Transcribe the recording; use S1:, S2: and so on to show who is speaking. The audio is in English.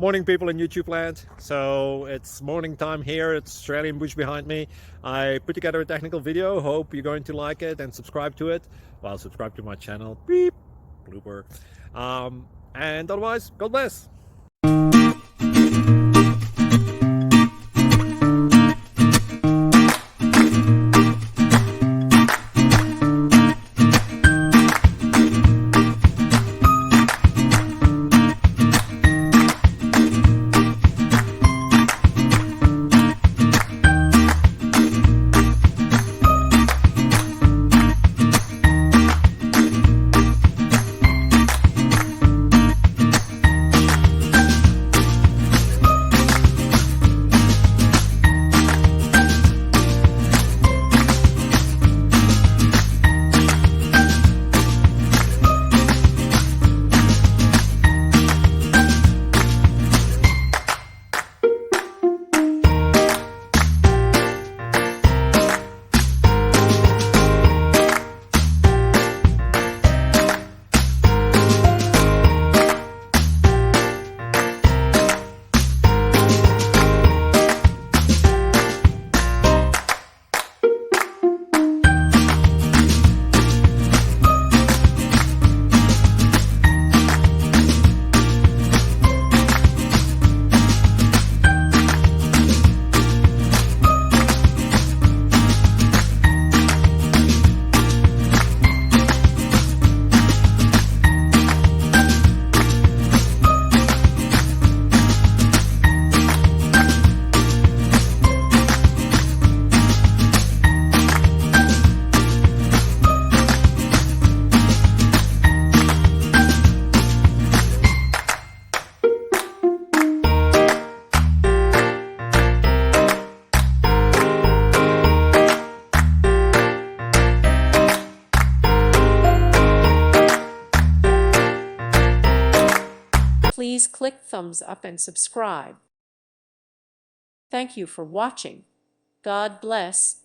S1: Morning, people in YouTube land. So it's morning time here. It's Australian bush behind me. I put together a technical video. Hope you're going to like it and subscribe to it. Well, subscribe to my channel. Beep, blooper. And otherwise, God bless.
S2: Please click thumbs up and subscribe. Thank you for watching. God bless.